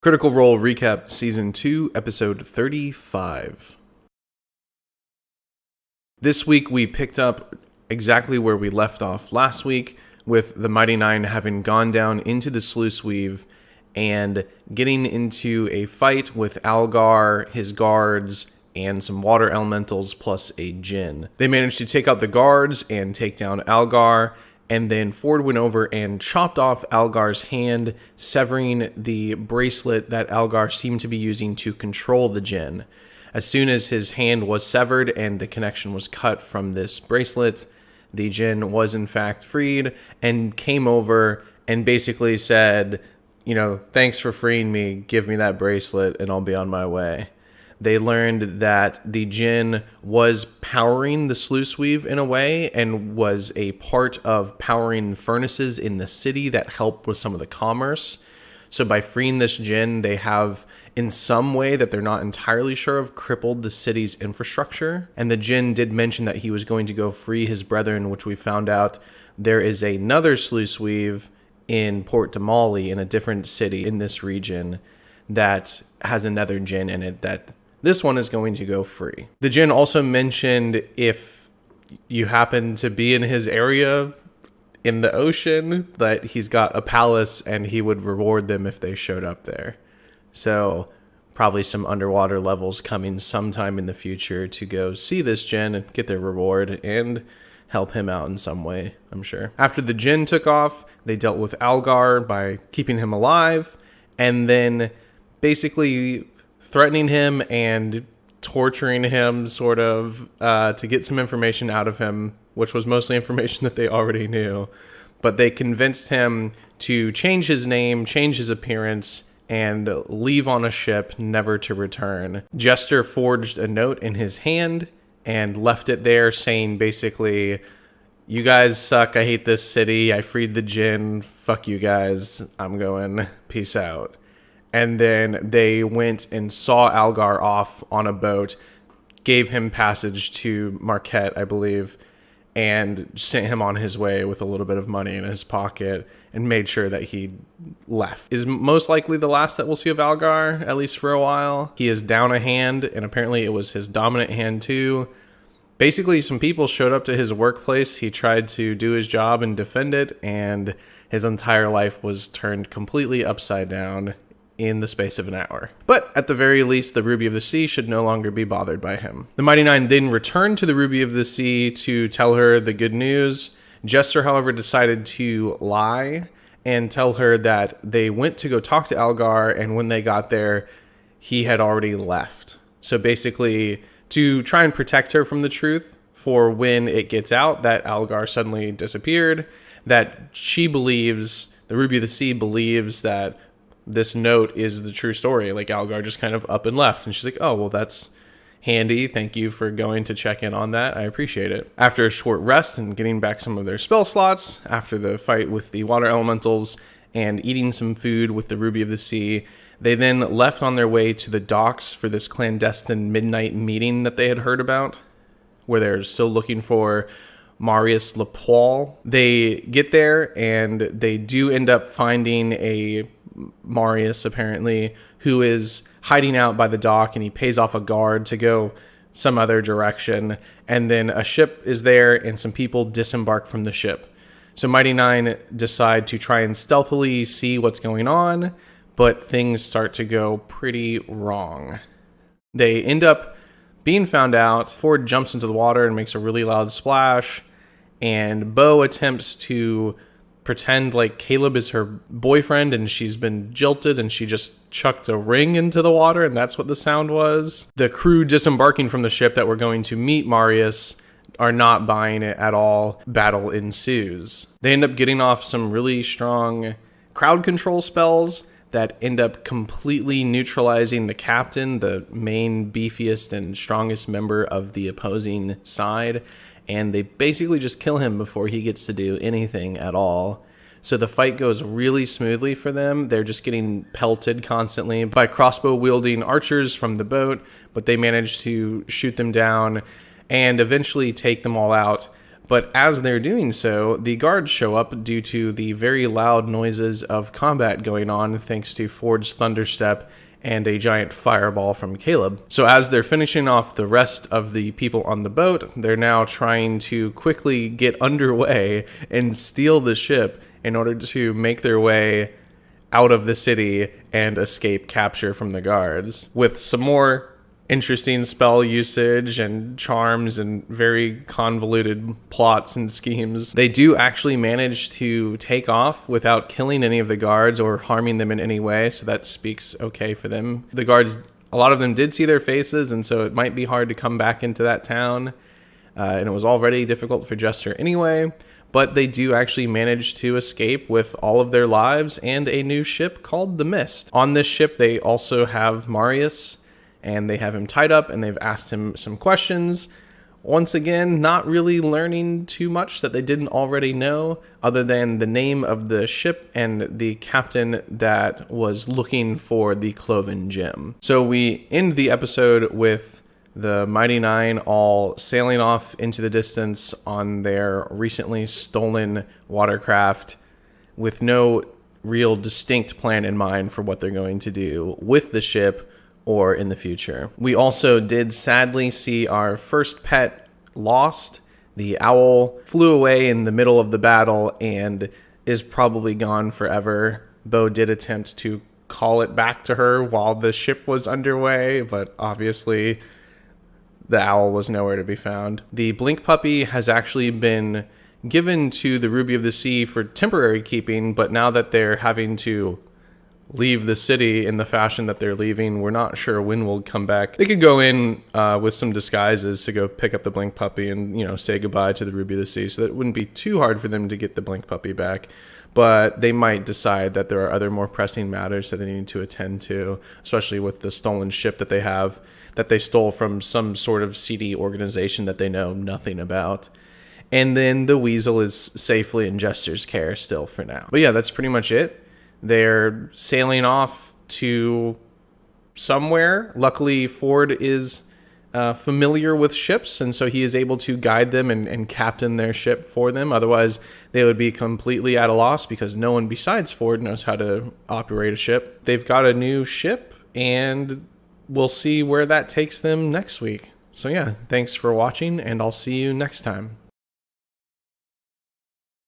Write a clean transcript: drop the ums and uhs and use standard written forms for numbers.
Critical Role Recap Season 2, Episode 35. This week we picked up exactly where we left off last week, with the Might Nein having gone down into the sluice weave and getting into a fight with Algar, his guards, and some water elementals plus a djinn. They managed to take out the guards and take down Algar, and then Ford went over and chopped off Algar's hand, severing the bracelet that Algar seemed to be using to control the djinn. As soon as his hand was severed and the connection was cut from this bracelet, the djinn was in fact freed and came over and basically said, thanks for freeing me, give me that bracelet and I'll be on my way. They learned that the djinn was powering the sluice weave in a way and was a part of powering furnaces in the city that helped with some of the commerce. So by freeing this djinn, they have, in some way that they're not entirely sure of, crippled the city's infrastructure. And the djinn did mention that he was going to go free his brethren, which we found out there is another sluice weave in Port Damali in a different city in this region that has another djinn in it that this one is going to go free. The djinn also mentioned if you happen to be in his area in the ocean, that he's got a palace and he would reward them if they showed up there. So probably some underwater levels coming sometime in the future to go see this djinn and get their reward and help him out in some way, I'm sure. After the djinn took off, they dealt with Algar by keeping him alive and then basically threatening him and torturing him sort of to get some information out of him, which was mostly information that they already knew. But they convinced him to change his name, change his appearance, and leave on a ship, never to return. Jester forged a note in his hand and left it there saying basically, you guys suck, I hate this city, I freed the djinn, fuck you guys, I'm going, peace out. And then they went and saw Algar off on a boat, gave him passage to Marquette, I believe, and sent him on his way with a little bit of money in his pocket and made sure that he left. Is most likely the last that we'll see of Algar, at least for a while. He is down a hand, and apparently it was his dominant hand too. Basically, some people showed up to his workplace. He tried to do his job and defend it, and his entire life was turned completely upside down in the space of an hour. But at the very least, the Ruby of the Sea should no longer be bothered by him. The Mighty Nein then returned to the Ruby of the Sea to tell her the good news. Jester, however, decided to lie and tell her that they went to go talk to Algar, and when they got there, he had already left. So basically, to try and protect her from the truth, for when it gets out that Algar suddenly disappeared, that she believes, the Ruby of the Sea believes that this note is the true story. Like, Algar just kind of up and left. And she's like, oh, well, that's handy. Thank you for going to check in on that. I appreciate it. After a short rest and getting back some of their spell slots, after the fight with the water elementals and eating some food with the Ruby of the Sea, they then left on their way to the docks for this clandestine midnight meeting that they had heard about, where they're still looking for Marius Lapoil. They get there and they do end up finding a Marius, apparently, who is hiding out by the dock, and he pays off a guard to go some other direction. And then a ship is there and some people disembark from the ship. So Mighty Nein decide to try and stealthily see what's going on, but things start to go pretty wrong. They end up being found out. Ford jumps into the water and makes a really loud splash, and Bo attempts to pretend like Caleb is her boyfriend and she's been jilted and she just chucked a ring into the water, and that's what the sound was. The crew disembarking from the ship that were going to meet Marius are not buying it at all. Battle ensues. They end up getting off some really strong crowd control spells that end up completely neutralizing the captain, the main beefiest and strongest member of the opposing side, and they basically just kill him before he gets to do anything at all. So the fight goes really smoothly for them. They're just getting pelted constantly by crossbow-wielding archers from the boat, but they manage to shoot them down and eventually take them all out. But as they're doing so, the guards show up due to the very loud noises of combat going on thanks to Ford's Thunderstep and a giant fireball from Caleb. So as they're finishing off the rest of the people on the boat, they're now trying to quickly get underway and steal the ship in order to make their way out of the city and escape capture from the guards. With some more interesting spell usage and charms and very convoluted plots and schemes, they do actually manage to take off without killing any of the guards or harming them in any way, so that speaks okay for them. The guards, a lot of them did see their faces, and so it might be hard to come back into that town, and it was already difficult for Jester anyway, but they do actually manage to escape with all of their lives and a new ship called the Mist. On this ship they also have Marius, and they have him tied up, and they've asked him some questions. Once again, not really learning too much that they didn't already know, other than the name of the ship and the captain that was looking for the Cloven Gem. So we end the episode with the Mighty Nein all sailing off into the distance on their recently stolen watercraft with no real distinct plan in mind for what they're going to do with the ship or in the future. We also did sadly see our first pet lost. The owl flew away in the middle of the battle and is probably gone forever. Bo did attempt to call it back to her while the ship was underway, but obviously the owl was nowhere to be found. The Blink puppy has actually been given to the Ruby of the Sea for temporary keeping, but now that they're having to leave the city in the fashion that they're leaving, we're not sure when we'll come back. They could go in with some disguises to go pick up the Blink puppy and, say goodbye to the Ruby of the Sea, so that it wouldn't be too hard for them to get the Blink puppy back. But they might decide that there are other more pressing matters that they need to attend to, especially with the stolen ship that they have, that they stole from some sort of seedy organization that they know nothing about. And then the Weasel is safely in Jester's care still for now. But yeah, that's pretty much it. They're sailing off to somewhere. Luckily, Ford is familiar with ships, and so he is able to guide them and captain their ship for them. Otherwise, they would be completely at a loss because no one besides Ford knows how to operate a ship. They've got a new ship, and we'll see where that takes them next week. So yeah, thanks for watching, and I'll see you next time.